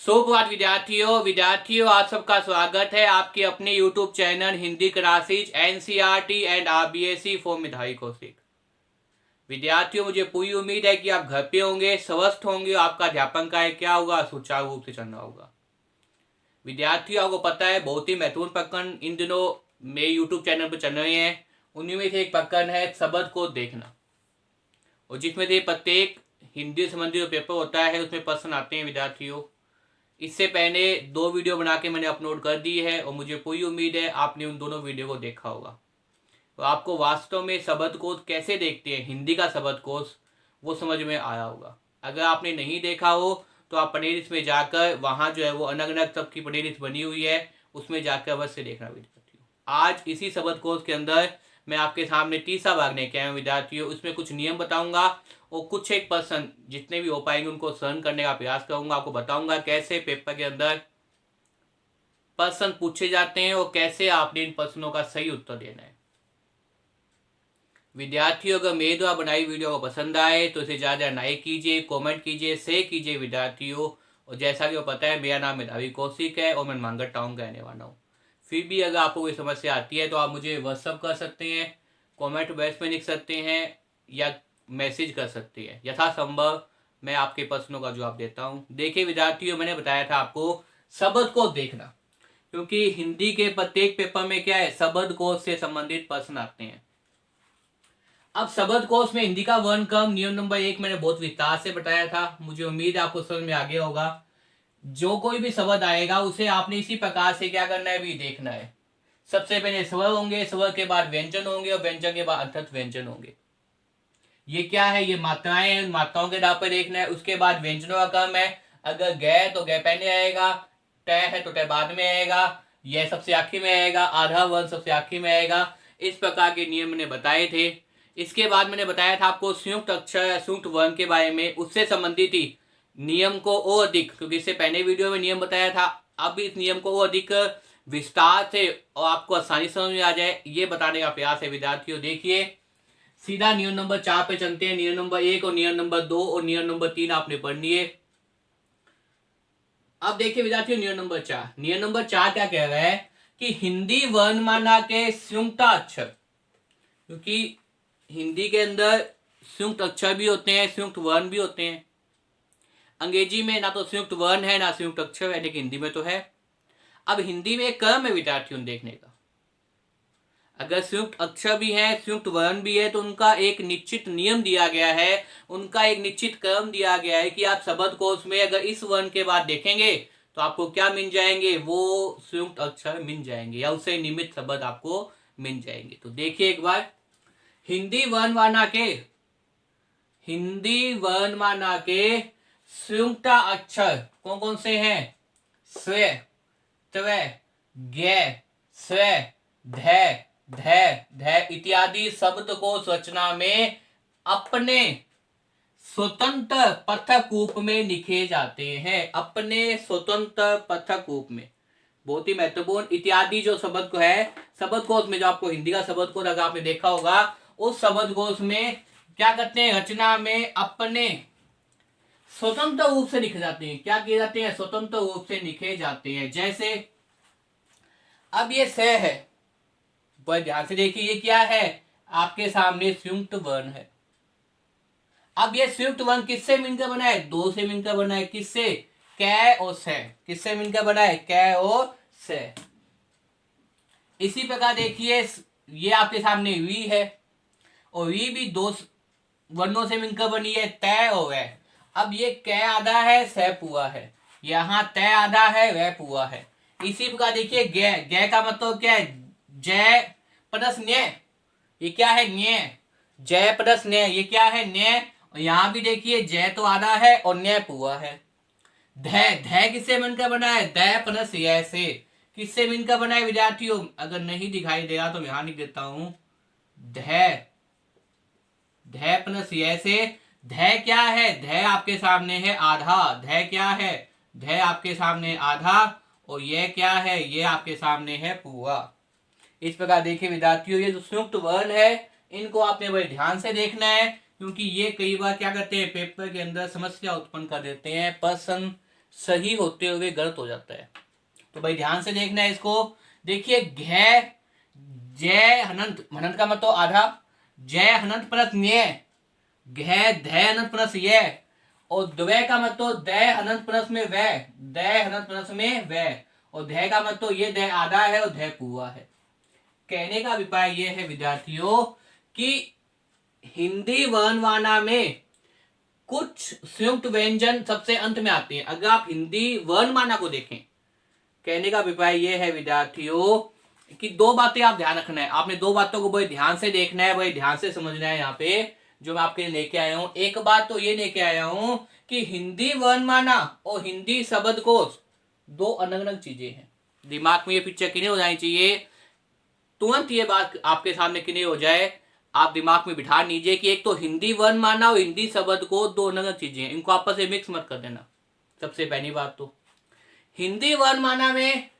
सुप्रभात विद्यार्थियों आप सबका स्वागत है आपके अपने YouTube channel Hindi classes NCERT and RBSE for मेधावी कौशिक। विद्यार्थियों, मुझे पूरी उम्मीद है कि आप घर पे होंगे, स्वस्थ होंगे, आपका अध्यापन कार्य क्या होगा, सुचारू रूप से चलना होगा। विद्यार्थियों, आपको पता है बहुत ही महत्वपूर्ण प्रकरण इन दिनों मेरे YouTube चैनल पर चल रहे हैं। उन्हीं में से एक प्रकरण है शब्द को देखना, और जिसमें से प्रत्येक हिंदी संबंधी जो पेपर होता है उसमें प्रश्न आते हैं। विद्यार्थियों, इससे पहले 2 वीडियो बना के मैंने अपलोड कर दी है और मुझे पूरी उम्मीद है आपने उन दोनों वीडियो को देखा होगा। तो आपको वास्तव में शब्दकोश कैसे देखते हैं, हिंदी का शब्दकोश, वो समझ में आया होगा। अगर आपने नहीं देखा हो तो आप प्लेलिस्ट में जाकर वहाँ जो है वो अलग अलग सबकी प्लेलिस्ट बनी हुई है, उसमें जाकर अवश्य देखना विद्यार्थियों। आज इसी शब्दकोश के अंदर मैं आपके सामने तीसरा भाग लेके आया हूँ विद्यार्थियों। उसमें कुछ नियम बताऊंगा और कुछ एक प्रश्न जितने भी हो पाएंगे उनको सहन करने का प्रयास करूंगा। आपको बताऊंगा कैसे पेपर के अंदर प्रश्न पूछे जाते हैं और कैसे आपने इन प्रश्नों का सही उत्तर देना है। विद्यार्थियों, अगर मेरे द्वारा बनाई वीडियो को पसंद आए तो इसे ज़्यादा लाइक कीजिए, कमेंट कीजिए, शेयर कीजिए विद्यार्थियों। और जैसा कि वो पता है मेरा नाम मेधावी कौशिक है और मैं मांगट टाउन का रहने वाला हूँ। फिर भी अगर आपको कोई समस्या आती है तो आप मुझे व्हाट्सअप कर सकते हैं, कमेंट बॉक्स में लिख सकते हैं या मैसेज कर सकते हैं। यथासंभव मैं आपके प्रश्नों का जवाब देता हूँ। देखिए विद्यार्थियों, मैंने बताया था आपको शब्द को देखना, क्योंकि हिंदी के प्रत्येक पेपर में क्या है, शब्दकोश से संबंधित प्रश्न आते हैं। अब शब्दकोश में हिंदी का वर्ण क्रम नियम नंबर 1 मैंने बहुत विस्तार से बताया था। मुझे उम्मीद है आपको समझ में आ गया होगा। जो कोई भी शब्द आएगा उसे आपने इसी प्रकार से क्या करना है, भी देखना है। सबसे पहले स्वर होंगे, स्वर के बाद व्यंजन होंगे और व्यंजन के बाद अर्थात व्यंजन होंगे। ये क्या है, ये मात्राएं हैं, मात्राओं के आधार पर देखना है। उसके बाद व्यंजनों का क्रम है। अगर गै तो गै पहले आएगा, तय है तो तय बाद में आएगा, यह सबसे आखिर में आएगा, आधा वर्ण सबसे आखिर में आएगा। इस प्रकार के नियम मैंने बताए थे। इसके बाद मैंने बताया था आपको संयुक्त अक्षर संयुक्त वर्ण के बारे में, उससे संबंधित ही नियम को और अधिक, क्योंकि इससे पहले वीडियो में नियम बताया था, अब इस नियम को और अधिक विस्तार से और आपको आसानी समझ में आ जाए ये बताने का प्रयास है विद्यार्थियों। देखिए सीधा नियम नंबर 4 पे चलते हैं। नियम नंबर 1 और नियम नंबर 2 और नियम नंबर 3 आपने पढ़ लिए। अब देखिए विद्यार्थियों नियम नंबर 4 क्या कह रहा है कि हिंदी वर्णमाला के संयुक्त अक्षर, क्योंकि हिंदी के अंदर संयुक्त अक्षर भी होते हैं, संयुक्त वर्ण भी होते हैं। अंग्रेजी में ना तो संयुक्त वर्ण है ना संयुक्त अक्षर है, लेकिन हिंदी में तो है। अब हिंदी में एक क्रम है विद्यार्थियों देखने का। अगर संयुक्त अक्षर भी है, संयुक्त वर्ण भी है, तो उनका एक निश्चित नियम दिया गया है, उनका एक निश्चित क्रम दिया गया है कि आप शब्दकोश में अगर इस वर्ण के बाद देखेंगे तो आपको क्या मिल जाएंगे, वो संयुक्त अक्षर मिल जाएंगे या उससे निमित्त शब्द आपको मिल जाएंगे। तो देखिए एक बार, हिंदी वर्णमाला के संयुक्त अक्षर कौन कौन से हैं? स्व, त्व, ज्ञ, स्व, ध, ध इत्यादि शब्दकोश रचना में अपने स्वतंत्र पृथक रूप में लिखे जाते हैं, अपने स्वतंत्र पृथक रूप में। बहुत ही महत्वपूर्ण, इत्यादि जो शब्द को है शब्दकोश में, जो आपको हिंदी का शब्दकोश अगर आपने देखा होगा, उस शब्दकोश में क्या करते हैं, रचना में अपने स्वतंत्र रूप से लिखे जाते हैं। क्या किए जाते हैं? स्वतंत्र रूप से लिखे जाते हैं। जैसे अब ये स है, पर ध्यान से देखिए ये क्या है, आपके सामने संयुक्त वर्ण है। अब ये संयुक्त वर्ण किससे मिलकर बना है? दो से मिलकर बना है। किससे? कै और से। किससे मिलकर बना है? कै और से। इसी प्रकार देखिए ये आपके सामने वी है, और वी भी दो वर्णों से मिलकर बनी है, तय और वह। अब ये कै आधा है, से पूरा है, यहाँ तय आधा है, वह पूरा है। इसी प्रकार देखिए गै, गै का मतलब क्या है? जय प्लस न्याय, ये क्या है? न्याय। जय प्लस न्याय, ये क्या है? न्याय। और यहां भी देखिए जय तो आधा है और न्याय पूरा है। ध किससे मिलकर बना है? द प्लस य से। किससे मिलकर बना है विद्यार्थियों? अगर नहीं दिखाई दे रहा तो मैं यहां लिख देता हूं, ध प्लस य से। ध क्या है? ध आपके सामने है आधा। ध क्या है? ध आपके सामने आधा, और यह क्या है? ये आपके सामने है पूरा। इस प्रकार देखिए विद्यार्थियों, ये जो संयुक्त वर्ण है इनको आपने बड़े ध्यान से देखना है, क्योंकि ये कई बार क्या करते हैं, पेपर के अंदर समस्या उत्पन्न कर देते हैं, प्रश्न सही होते हुए गलत हो जाता है। तो भाई ध्यान से देखना है इसको। देखिए घै जय हनंत, हनंत का मतलब आधा, जय हनंत प्लस न्य, घै धै हनंत प्लस ये, और द्वय का मतलब दय हनंत प्लस में वह, दय हनंत प्लस में वह, और धै का मतलब ये दय आधा है और धै पूरा है। कहने का अभिप्राय ये है विद्यार्थियों कि हिंदी वर्णमाला में कुछ संयुक्त व्यंजन सबसे अंत में आते हैं। अगर आप हिंदी वर्णमाला को देखें, कहने का अभिप्राय यह है विद्यार्थियों कि दो बातें आप ध्यान रखना है। आपने दो बातों को बड़े ध्यान से देखना है, बड़े ध्यान से समझना है। यहाँ पे जो मैं आपके लिए लेके आया हूं, एक बात तो ये लेके आया हूं कि हिंदी वर्णमाला और हिंदी शब्दकोश दो अलग अलग चीजें हैं। दिमाग में ये पिक्चर क्लियर हो जानी चाहिए, तुरंत ये बात आपके सामने क्लियर हो जाए, आप दिमाग में बिठा लीजिए कि एक तो हिंदी वर्णमाला और हिंदी शब्दकोश दो अलग अलग चीजें हैं, इनको आपस में मिक्स मत कर देना। सबसे पहली बात तो हिंदी वर्णमाला में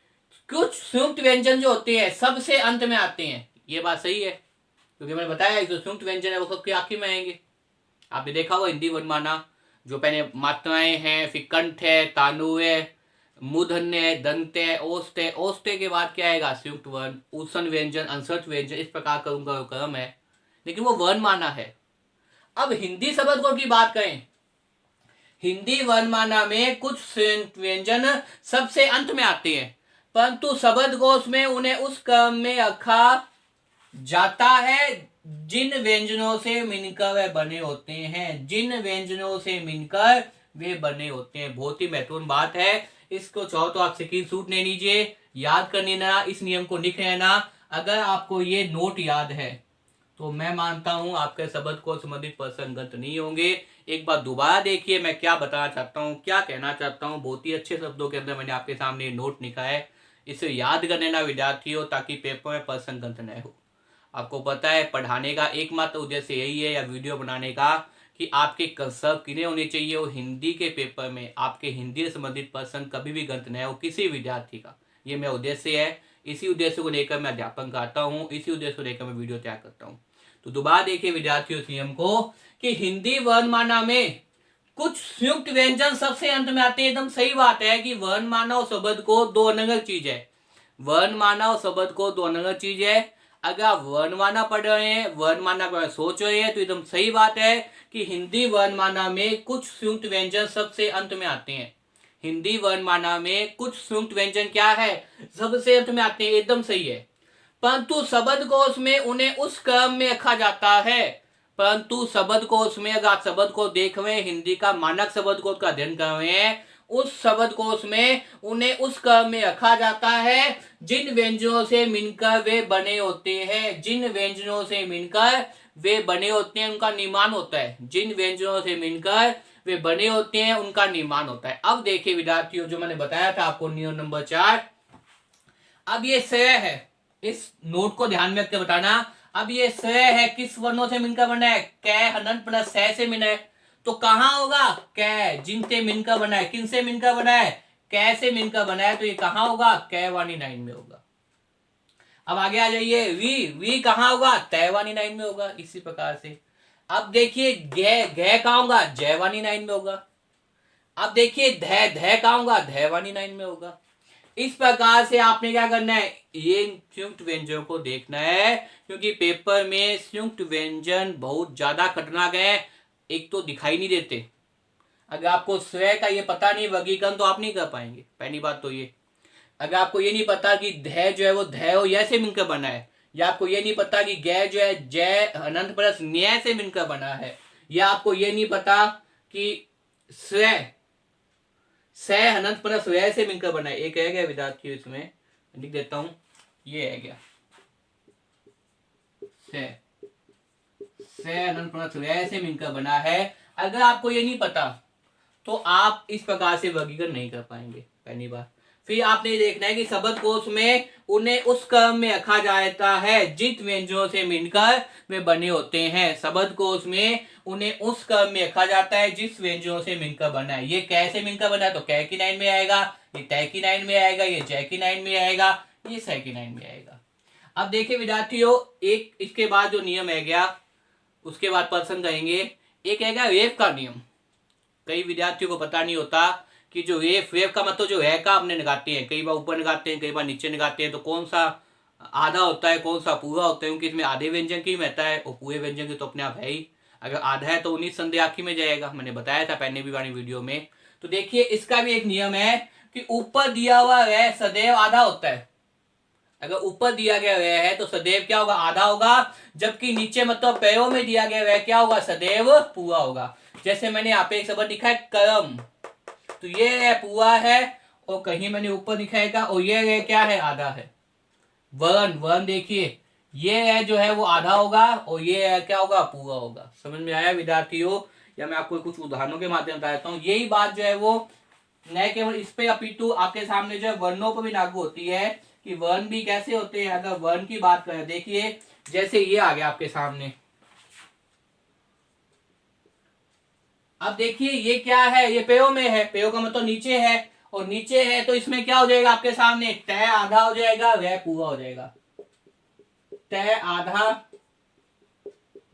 कुछ संयुक्त व्यंजन जो होते हैं सबसे अंत में आते हैं, ये बात सही है, क्योंकि मैंने बताया जो संयुक्त व्यंजन है वो सबके आखिर में आएंगे। आपने देखा होगा हिंदी वर्णमाला जो पहले मात्राएं हैं, फिर कंठ है, तालु है, मूर्धन्य है, दंत है, ओष्ठ है, ओष्ठ के बाद क्या आएगा संयुक्त वर्ण, उष्ण व्यंजन, अंसर्ट व्यंजन, इस प्रकार का उनका क्रम है, लेकिन वो वर्णमाला है। अब हिंदी शब्दकोश की बात करें, हिंदी वर्णमाला में कुछ संयुक्त व्यंजन सबसे अंत में आते हैं, परंतु शब्दकोश में उन्हें उस क्रम में रखा जाता है जिन व्यंजनों से मिलकर वे बने होते हैं, जिन व्यंजनों से मिलकर वे बने होते हैं। बहुत ही महत्वपूर्ण बात है, इसको चाहो तो आप स्क्रीन शॉट ले लीजिए, याद कर लेना, इस नियम को लिख लेना। अगर आपको ये नोट याद है तो मैं मानता हूं आपके शब्द को संबंधित प्रश्न गलत नहीं होंगे। एक बार दोबारा देखिए मैं क्या बताना चाहता हूं, क्या कहना चाहता हूं। बहुत ही अच्छे शब्दों के अंदर मैंने आपके सामने नोट लिखा है, इसे याद कर लेना विद्यार्थियों, ताकि पेपर में प्रश्न गलत न हो। आपको पता है पढ़ाने का एकमात्र उद्देश्य यही है, या वीडियो बनाने का, कि आपके कंसेप्ट क्लियर होने चाहिए और हिंदी के पेपर में आपके हिंदी से संबंधित प्रश्न कभी भी गलत न हो किसी विद्यार्थी का। ये मेरा उद्देश्य है, इसी उद्देश्य को लेकर मैं अध्यापन करता हूँ, इसी उद्देश्य को लेकर मैं वीडियो तैयार करता हूँ। तो दोबारा देखिए विद्यार्थियों नियम को कि हिंदी वर्णमाला में कुछ संयुक्त व्यंजन सबसे अंत में आते हैं। एकदम सही बात है कि वर्णमाला और शब्द को दो अलग अलग चीज है, वर्णमाला और शब्द को दो अलग अलग चीज है। अगर आप वर्णमाला पढ़ रहे हैं, वर्णमाला पर सोच रहे हैं, तो एकदम सही बात है कि हिंदी वर्णमाला में कुछ संयुक्त व्यंजन सबसे अंत में आते हैं। हिंदी वर्णमाला में कुछ संयुक्त व्यंजन क्या है, सबसे अंत में आते हैं, एकदम सही है। परंतु शब्दकोश में उन्हें उस क्रम में रखा जाता है, परंतु शब्दकोश में अगर आप शब्द को देख रहे हैं, हिंदी का मानक शब्दकोश का अध्ययन कर रहे हैं, उस शब्दकोश में उन्हें उस क्रम में रखा जाता है जिन व्यंजनों से मिलकर वे बने होते हैं, जिन व्यंजनों से मिलकर वे बने होते हैं उनका निर्माण होता है, जिन व्यंजनों से मिलकर वे बने होते हैं उनका निर्माण होता है। अब देखिए विद्यार्थियों, जो मैंने बताया था आपको नियम नंबर 4, अब ये स है, इस नोट को ध्यान में रखकर बताना। अब ये स है, किस वर्णों से मिलकर बना है, कै हनन प्लस स से मिला है, तो कहां होगा, कै, जिनसे मिलकर बना है, किन से मिलकर बना है, कै से मिलकर बना है, तो ये कहां होगा, कैवानी 9 में होगा। अब आगे आ जाइए, वी कहां होगा, तैवानी 9 में होगा। इसी प्रकार से अब देखिए गै कहां होगा, जयवानी 9 में होगा। अब देखिए धै कहां होगा, धैवानी 9 में होगा। इस प्रकार से आपने क्या करना है, ये संयुक्त व्यंजनों को देखना है, क्योंकि पेपर में संयुक्त व्यंजन बहुत ज्यादा खतरनाक है। एक तो दिखाई नहीं देते, अगर आपको स्वय का ये पता नहीं वर्गीकरण तो आप नहीं कर पाएंगे, पहली बात तो ये। अगर आपको ये नहीं पता कि धै जो है वो धै और य से मिलकर बना है, या आपको ये नहीं पता कि गै जो है जय अनंत प्लस न्याय से मिलकर बना है, या आपको ये नहीं पता कि स्वय स अनंत प्लस व्यय से मिलकर बना है, एक है गया विद्यार्थियों, इसमें लिख देता हूं, ये है गया से अनंत प्लस व्यय से मिलकर बना है। अगर आपको ये नहीं पता तो आप इस प्रकार से वर्गीकरण नहीं कर पाएंगे, पहली बात। फिर आपने ये देखना है कि शब्दकोश में उन्हें उस क्रम में रखा जाता है जिन व्यंजनों से मिलकर वे बने होते हैं, शब्दकोश में उन्हें उस क्रम में रखा जाता है जिस व्यंजनों से मिलकर बना है। ये कैसे मिलकर बना है, तो कै की 9 में आएगा, ये तय की 9 में आएगा, ये जय की 9 में आएगा, ये सह की 9 में आएगा। अब देखिए विद्यार्थियों, एक इसके बाद जो नियम है गया, उसके बाद प्रश्न कहेंगे, एक है गया वेव का नियम। कई विद्यार्थियों को पता नहीं होता कि जो वेव, वेव का मतलब जो है का अपने निकालते हैं, कई बार ऊपर निकालते हैं, कई बार नीचे निकालते हैं, तो कौन सा आधा होता है, कौन सा पूरा होता है, क्योंकि इसमें आधे व्यंजन की महत्ता है और पूरे व्यंजन की तो अपने आप है ही। अगर आधा है तो 19 संदेह आखिरी में जाएगा, मैंने बताया था पहले भी वाली वीडियो में। तो देखिए इसका भी एक नियम है कि ऊपर दिया हुआ वह सदैव आधा होता है। अगर ऊपर दिया गया वह है तो सदैव क्या होगा, आधा होगा, जबकि नीचे मतलब पैरों में दिया गया वह क्या होगा, सदैव पूरा होगा। जैसे मैंने यहाँ पे एक शब्द लिखा है करम, तो ये पूरा है, और कहीं मैंने ऊपर दिखाएगा, और ये क्या है, आधा है। वर्ण, वर्ण देखिए, ये है जो है वो आधा होगा, और ये है क्या होगा, पूरा होगा। समझ में आया विद्यार्थियों? या मैं आपको कुछ उदाहरणों के माध्यम बता देता हूँ। यही बात जो है वो न केवल इस पे अपितु आपके सामने जो है वर्णों पर भी लागू होती है, कि वर्ण भी कैसे होते हैं। अगर वर्ण की बात करें, देखिए जैसे ये आ गया आपके सामने, अब देखिए ये क्या है, ये पेयो में है, पेयो का मतलब नीचे है, और नीचे है तो इसमें क्या हो जाएगा आपके सामने, तय आधा हो जाएगा, वह पूरा हो जाएगा। तय आधा,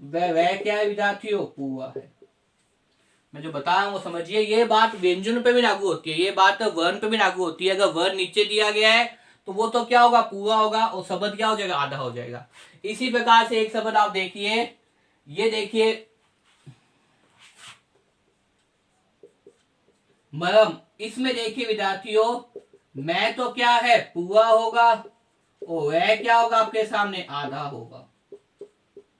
वह क्या है विद्यार्थियों, पूरा है। मैं जो बता रहा हूं वो समझिए, ये बात व्यंजन पे भी लागू होती है, ये बात वर्ण पे भी लागू होती है। अगर वर्ण नीचे दिया गया है तो वो तो क्या होगा, पूरा होगा, और शब्द क्या हो जाएगा, आधा हो जाएगा। इसी प्रकार से एक शब्द आप देखिए, ये देखिए मरम, इसमें देखिए विद्यार्थियों, मैं तो क्या है, पूरा होगा, और वह क्या होगा आपके सामने, आधा होगा।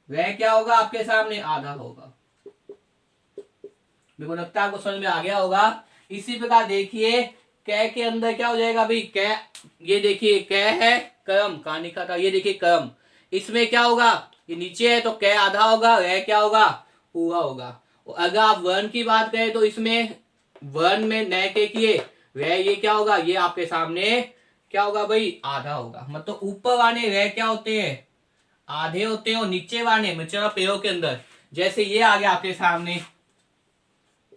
वह क्या होगा आपके सामने, आधा होगा। मेरे को लगता है आपको समझ में आ गया होगा। इसी प्रकार देखिए कै के अंदर क्या हो जाएगा भाई, कै, ये देखिए कै है, कर्म कहां लिखा था, ये देखिए कर्म, इसमें क्या होगा, ये नीचे है तो कै आधा होगा, वह क्या होगा, पूरा होगा। और अगर आप वर्ण की बात करें तो इसमें वर्ण में न के किए वह, ये क्या होगा, ये आपके सामने क्या होगा भाई, आधा होगा। मतलब ऊपर वाले वह क्या होते हैं, आधे होते हैं, और नीचे वाले मतलब पेड़ों के अंदर, जैसे ये आ गया आपके सामने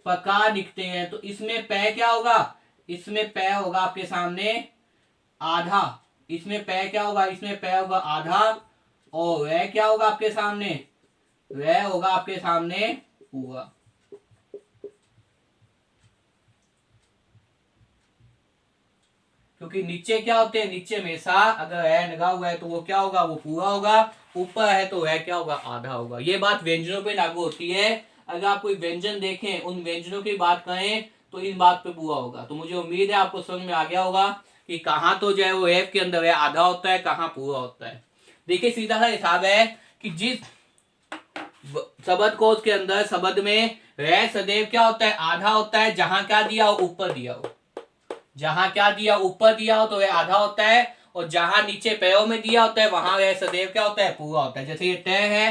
पका लिखते हैं, तो इसमें पै क्या होगा, इसमें पै होगा आपके सामने आधा, इसमें पै क्या होगा, इसमें पै होगा आधा, और वह क्या होगा आपके सामने, वह होगा आपके सामने पूरा। क्योंकि नीचे क्या होते हैं, नीचे हमेशा अगर वह लगा हुआ है तो वो क्या होगा, वो पूरा होगा, ऊपर है तो वह क्या होगा, आधा होगा। ये बात व्यंजनों पे लागू होती है। अगर आप कोई व्यंजन देखें, उन व्यंजनों की बात करें तो इन बात पे पूरा होगा। तो मुझे उम्मीद है आपको समझ में आ गया होगा कि कहाँ तो जो है वो एफ के अंदर है आधा होता है, कहाँ पूरा होता है। देखिए सीधा सा हिसाब है कि जिस शब्द कोश के अंदर शब्द में वह सदैव क्या होता है, आधा होता है, जहां क्या दिया हो, ऊपर दिया हो। जहां क्या दिया, ऊपर दिया हो तो वह आधा होता है, और जहां नीचे पैरों में दिया होता है वहां वह सदैव क्या होता है, पूरा होता है। जैसे ये तय है,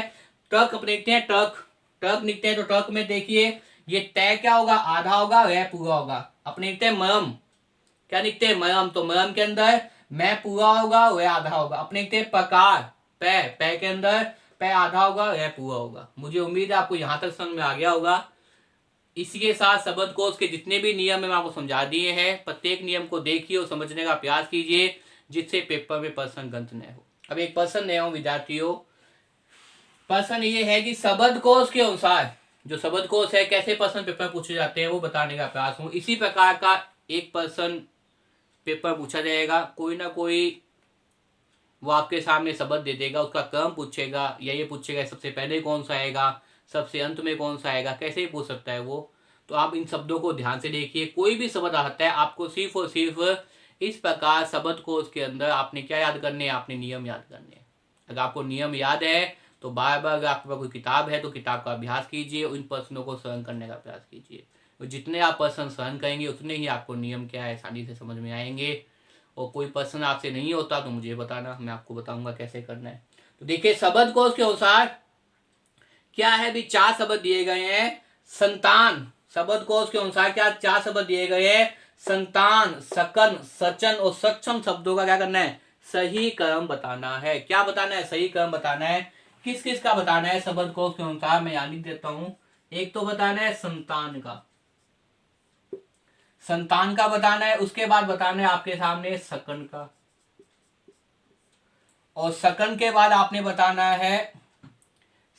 ट्रक अपने लिखते हैं, ट्रक, ट्रक लिखते हैं तो ट्रक में देखिए ये तय क्या होगा, आधा होगा, वह पूरा होगा। अपने लिखते हैं मरम, क्या लिखते हैं, मरम, तो मरम के अंदर मैं पूरा होगा, वह आधा होगा। अपने लिखते हैं पकार, पै, पै के अंदर पै आधा होगा, वह पूरा होगा। मुझे उम्मीद है आपको यहां तक समझ में आ गया होगा। इसी के साथ शब्दकोश के जितने भी नियम है मैं आपको समझा दिए हैं। प्रत्येक नियम को देखिए और समझने का प्रयास कीजिए, जिससे पेपर में प्रश्न गंत न हो। अब एक प्रश्न ले आऊं विद्यार्थियों, प्रश्न ये है कि शब्दकोश के अनुसार, जो शब्दकोश है कैसे प्रश्न पेपर पूछे जाते हैं वो बताने का प्रयास हूं। इसी प्रकार का एक प्रश्न पेपर पूछा जाएगा, कोई ना कोई वो आपके सामने शब्द दे देगा, उसका क्रम पूछेगा, या ये पूछेगा सबसे पहले कौन सा आएगा, सबसे अंत में कौन सा आएगा, कैसे ही पूछ सकता है वो। तो आप इन शब्दों को ध्यान से देखिए, कोई भी शब्द आता है आपको सिर्फ और सिर्फ इस प्रकार शब्द को उसके अंदर आपने क्या याद करने हैं, आपने नियम याद करने हैं। अगर आपको नियम याद है तो बार बार, अगर आपके पास कोई किताब है तो किताब का अभ्यास कीजिए, उन प्रश्नों को सहन करने का प्रयास कीजिए। तो जितने आप प्रश्न सहन करेंगे उतने ही आपको नियम क्या है आसानी से समझ में आएंगे। और कोई प्रश्न आपसे नहीं होता तो मुझे बताना, मैं आपको बताऊंगा कैसे करना है। तो देखिए शब्द कोश के अनुसार क्या है भी, चार शब्द दिए गए हैं। संतान, शब्द कोश के अनुसार क्या चार शब्द दिए गए हैं, संतान, सकन, सचन और सक्षम शब्दों का क्या करना है, सही क्रम बताना है। क्या बताना है, सही क्रम बताना है। किस किस का बताना है शब्द कोश के अनुसार, मैं यहाँ लिख देता हूं। एक तो बताना है संतान का, संतान का बताना है। उसके बाद बताना है आपके सामने सकन का, और सकन के बाद आपने बताना है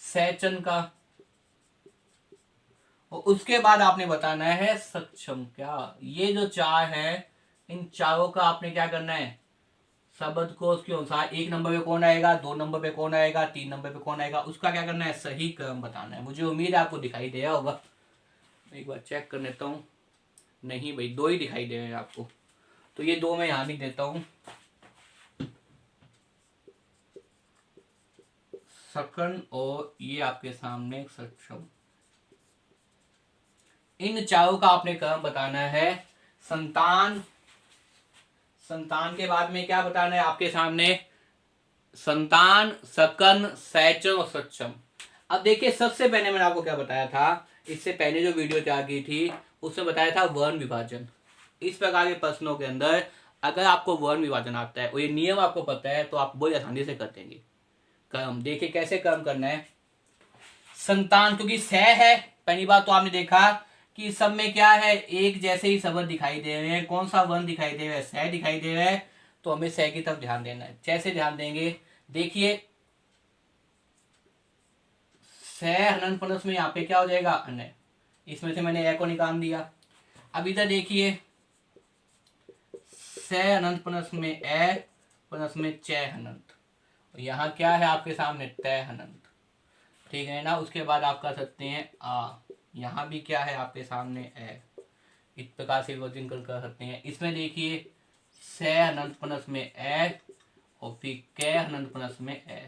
सैचन का, और उसके बाद आपने बताना है सक्षम क्या। ये जो चार है, इन चारों का आपने क्या करना है, शब्द को उसके अनुसार 1 नंबर पे कौन आएगा, 2 नंबर पे कौन आएगा, 3 नंबर पे कौन आएगा, उसका क्या करना है, सही क्रम बताना है। मुझे उम्मीद है आपको दिखाई दे रहा होगा। एक बार चेक कर लेता हूँ। नहीं भाई, 2 ही दिखाई दे रहे हैं आपको, तो ये 2 मैं यहां नहीं देता हूं। सकन और ये आपके सामने सक्षम, इन चारों का आपने क्रम बताना है। संतान, संतान के बाद में क्या बताना है आपके सामने, संतान, सकन, सैचन और सक्षम। अब देखिए, सबसे पहले मैंने आपको क्या बताया था, इससे पहले जो वीडियो तैयार की थी उसमें बताया था वर्ण विभाजन। इस प्रकार के प्रश्नों के अंदर अगर आपको वर्ण विभाजन आता है और ये नियम आपको पता है तो आप बहुत आसानी से कर देंगे। कर्म देखिए कैसे कर्म करना है। संतान, क्योंकि स है, पहली बात तो आपने देखा कि सब में क्या है, एक जैसे ही शब्द दिखाई दे रहे हैं। कौन सा वर्ण दिखाई दे रहा है, स दिखाई दे रहा है, तो हमें स की तरफ ध्यान देना है। कैसे ध्यान देंगे, देखिए स हनन प्लस में यहाँ पे क्या हो जाएगा, अन, इसमें से मैंने ए को निकाल दिया। अब इधर देखिए, स अनंत प्लस में ए प्लस में च हनंत, यहाँ क्या है आपके सामने, तय हनंत, ठीक है ना। उसके बाद आप कर सकते हैं आ, यहाँ भी क्या है आपके सामने ए, इस प्रकार से विभाजन कर सकते हैं। इसमें देखिए स अनंत प्लस में ए और फिर क अनंत प्लस में ए।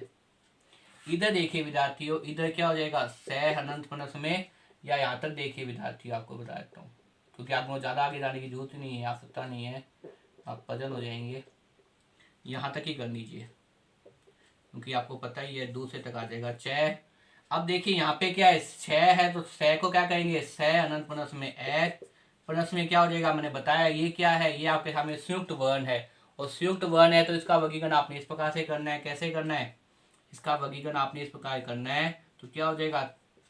इधर देखिए विद्यार्थियों, इधर क्या हो जाएगा, स अनंत प्लस में, या यहाँ तक देखिए विद्यार्थियों, आपको बता देता हूँ क्योंकि आपको ज्यादा आगे जाने की जरूरत नहीं है, आवश्यकता नहीं है, आप पजल हो जाएंगे। यहाँ तक ही कर लीजिए क्योंकि आपको पता ही है, दूसरे तक आ जाएगा च। अब देखिए यहाँ पे क्या है, छह है, तो छ को क्या करेंगे, स अनंत प्लस में ए प्लस में क्या हो जाएगा, मैंने बताया ये क्या है, ये आपके सामने संयुक्त वर्ण है। और संयुक्त वर्ण है तो इसका वर्गीकरण आपने इस प्रकार से करना है। कैसे करना है, इसका वर्गीकरण आपने इस प्रकार करना है, तो क्या हो जाएगा,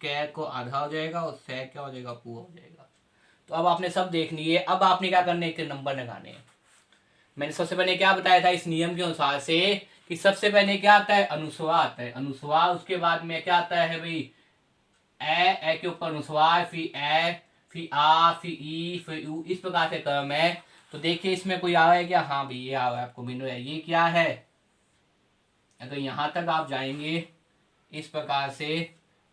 क को आधा हो जाएगा और स क्या हो जाएगा, पूरा हो जाएगा। तो अब आपने सब देख लिए। अब आपने क्या करना है, एक नंबर लगाने हैं। मैंने सबसे पहले क्या बताया था, इस नियम के अनुसार से कि सबसे पहले क्या आता है, अनुस्वार आता है, अनुस्वार। उसके बाद में क्या आता है भाई, ए के ऊपर अनुस्वार, फिर ए, फिर आ, फिर ई, फिर यू, इस प्रकार से क्रम है। तो देखिए इसमें कोई आ रहा है क्या, हाँ भाई ये आ रहा है आपको मिल रहा है, ये क्या है, अगर यहां तक आप जाएंगे इस प्रकार से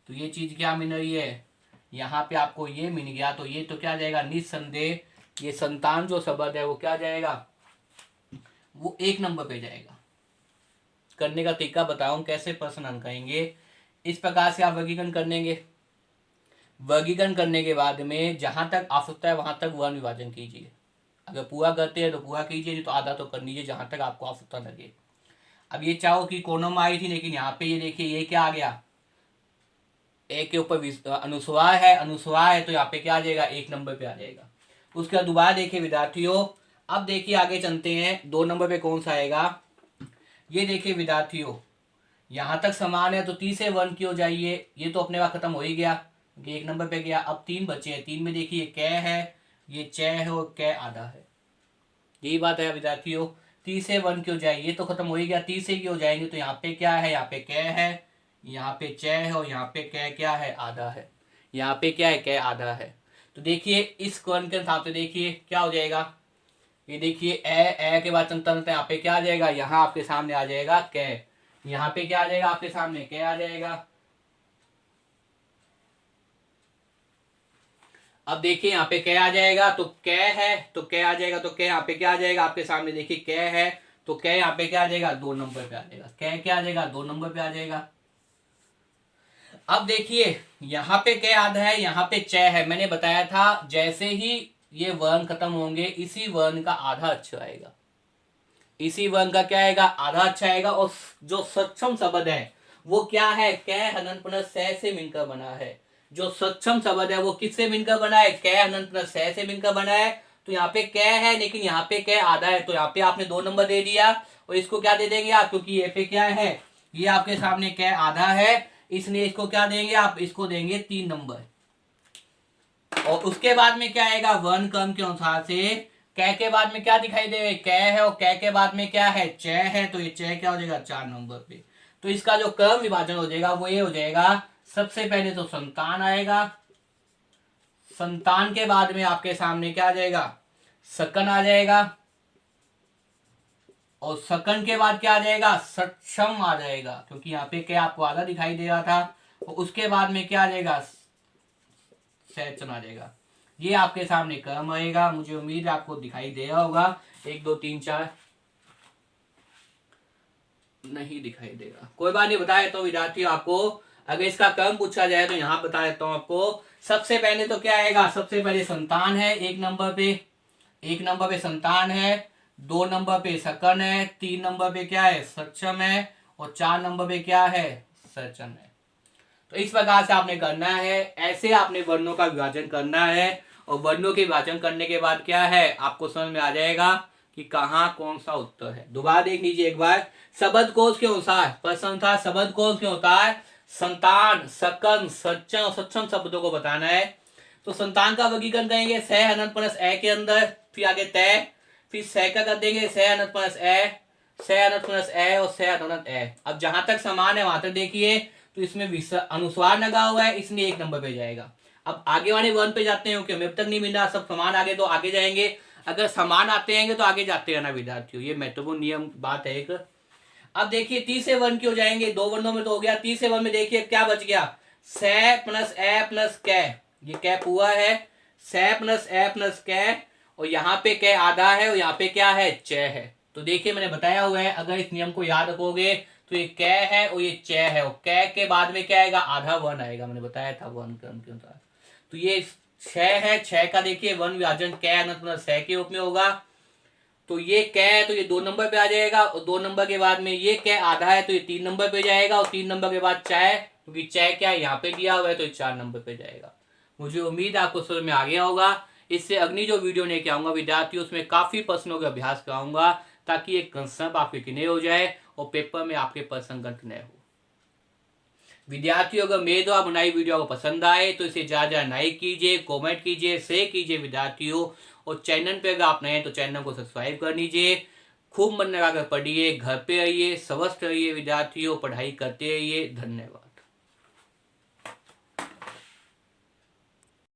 तो ये चीज क्या मिल रही है, यहाँ पे आपको ये मिल गया, तो ये तो क्या जाएगा, निस्संदेह ये संतान जो शब्द है वो क्या जाएगा, वो 1 नंबर पे जाएगा। करने का तरीका बताऊं कैसे प्रश्न हल करेंगे। इस प्रकार से आप वर्गीकरण कर लेंगे। वर्गीकरण करने के बाद में जहां तक आवश्यकता है वहां तक वर्ण विभाजन कीजिए। अगर पूरा करते हैं तो पूरा कीजिए, नहीं तो आधा तो कर लीजिए जहां तक आपको आवश्यकता लगे। अब ये चाहो कि कोनों में आई थी, लेकिन यहाँ पे ये देखिए ये क्या आ गया, एक के ऊपर अनुस्वार है, अनुस्वार है तो यहाँ पे क्या आ जाएगा, 1 नंबर पे आ जाएगा। उसके बाद दोबारा देखिए विद्यार्थियों, अब देखिए आगे चलते हैं, 2 नंबर पे कौन सा आएगा, ये देखिए विद्यार्थियों, यहां तक समान है तो तीसरे वर्ण की हो जाइए, ये तो अपने वहां खत्म हो ही गया क्योंकि 1 नंबर पे गया। अब 3 बचे हैं, 3 में देखिए कै है, ये च है और कै आधा है, यही बात है विद्यार्थियों। तीसरे वर्ण की हो जाएगी, ये तो खत्म हो ही गया, तीसरे की हो जाएंगे तो यहाँ पे क्या है, यहाँ पे कै है, यहाँ पे च है और यहाँ पे कै क्या है, आधा है, यहाँ पे क्या है, कै आधा है। तो देखिए इस वर्ण के हिसाब से देखिए क्या हो जाएगा, ये देखिए ए के बाद चलता यहाँ पे क्या आ जाएगा, यहाँ आपके सामने आ जाएगा कै, यहाँ पे क्या आ जाएगा आपके सामने, कै आ जाएगा। अब देखिए यहाँ पे कै आ जाएगा तो कै है, तो कै आ जाएगा, तो कै यहाँ पे क्या आ जाएगा आपके सामने, देखिए कै है तो कै यहाँ पे क्या आ जाएगा, 2 नंबर पे आ जाएगा, कै क्या आ जाएगा, 2 नंबर पे आ जाएगा। अब देखिए यहाँ पे कै आधा है, यहाँ पे च है, मैंने बताया था जैसे ही ये वर्ण खत्म होंगे इसी वर्ण का आधा अक्षर आएगा, इसी वर्ण का क्या आएगा, आधा अक्षर आएगा। और जो सक्षम शब्द है वो क्या है, कै हनन प्लस से मिलकर बना है। जो सक्षम शब्द है वो किससे मिलकर बना है, कै हनन प्लस से मिलकर बना है। तो यहाँ पे कै है लेकिन यहाँ पे कै आधा है, तो यहाँ पे आपने 2 नंबर दे दिया और इसको क्या दे देंगे आप, क्योंकि ये पे क्या है, ये आपके सामने कै आधा है, इसलिए इसको क्या देंगे आप, इसको देंगे 3 नंबर। और उसके बाद में क्या आएगा, वर्ण क्रम के अनुसार से कै के बाद में क्या दिखाई देगा, कै है और कै के बाद में क्या है, च है, तो ये च क्या हो जाएगा, 4 नंबर पे। तो इसका जो क्रम विभाजन हो जाएगा वो ये हो जाएगा, सबसे पहले तो संतान आएगा, संतान के बाद में आपके सामने क्या आ जाएगा, सकन आ जाएगा, और सकन के बाद क्या आ जाएगा, सक्षम आ जाएगा, क्योंकि यहाँ पे क्या आपको आधा दिखाई दे रहा था, और उसके बाद में क्या आ जाएगा, सैचन आ जाएगा। ये आपके सामने क्रम आएगा, मुझे उम्मीद है आपको दिखाई दे रहा होगा। 1 2 3 4 नहीं दिखाई देगा, कोई बात नहीं, बताए तो विद्यार्थी आपको अगर इसका क्रम पूछा जाए तो यहाँ बता देता हूँ आपको। सबसे पहले तो क्या आएगा, सबसे पहले संतान है 1 नंबर पे, 1 नंबर पे संतान है, 2 नंबर पे सकन है, 3 नंबर पे क्या है, सक्षम है, और 4 नंबर पे क्या है, सचन है। तो इस प्रकार से आपने करना है, ऐसे आपने वर्णों का विभाजन करना है, और वर्णों के विभाजन करने के बाद क्या है, आपको समझ में आ जाएगा कि कहाँ कौन सा उत्तर है। दोबारा देख लीजिए एक बार। शब्दकोश के अनुसार प्रश्न था, शब्दकोश के अनुसार संतान, सकन, सच्चन और सक्षम शब्दों को बताना है। तो संतान का वर्गीकरण करेंगे स अनंत प्लस ए के अंदर, फिर आगे तय, फिर स का कर देंगे स अनंत प्लस ए, स अनंत प्लस ए और स अनंत ए। अब जहां तक समान है वहां तक देखिए, तो इसमें अनुस्वार लगा हुआ है, इसलिए 1 नंबर पे जाएगा। अब आगे वाले वन पे जाते हैं, क्योंकि अब तक नहीं मिल रहा, सब समान आगे तो आगे जाएंगे, अगर समान आते हैं तो आगे जाते रहना विद्यार्थियों, ये महत्वपूर्ण नियम बात है एक। अब देखिए तीसरे वन क्यों जाएंगे, 2 वर्णों में तो हो गया, तीसरे वन में देखिए क्या बच गया, स प्लस ए प्लस कै, ये कै पूरा है, स प्लस ए प्लस कै, और यहाँ पे कै आधा है, और यहाँ पे क्या है, च है। तो देखिए मैंने बताया हुआ है, अगर इस नियम को याद रखोगे तो ये कै है और ये च है, और कै के बाद में क्या आएगा, आधा वन आएगा, मैंने बताया था वन क्रम के अनुसार। तो ये 6 है, 6 का देखिए वन विभाजन कै अनंत प्लस स के रूप में होगा। तो ये कै है तो ये 2 नंबर पे आ जाएगा, और 2 नंबर के बाद में ये कै आधा है तो ये 3 नंबर पे जाएगा, और 3 नंबर के बाद चाय, क्योंकि चाय क्या है यहाँ पे दिया हुआ है, तो ये 4 नंबर पे जाएगा। मुझे उम्मीद है आपको समझ में आ गया होगा। इससे अगली जो वीडियो लेके आऊंगा विद्यार्थियों, उसमें काफी प्रश्नों का अभ्यास कराऊंगा, ताकि एक कंसेप्ट आपके क्लियर हो जाए और पेपर में आपके प्रश्न गंत न हो। विद्यार्थियों, अगर मेरे द्वारा बनाई वीडियो को पसंद आए तो इसे ज्यादा लाइक कीजिए, कमेंट कीजिए, शेयर कीजिए विद्यार्थियों, और चैनल पे अगर आप नए हैं तो चैनल को सब्सक्राइब कर लीजिए। खूब मन लगाकर पढ़िए, घर पे रहिए, स्वस्थ रहिए विद्यार्थियों, पढ़ाई करते रहिए। धन्यवाद।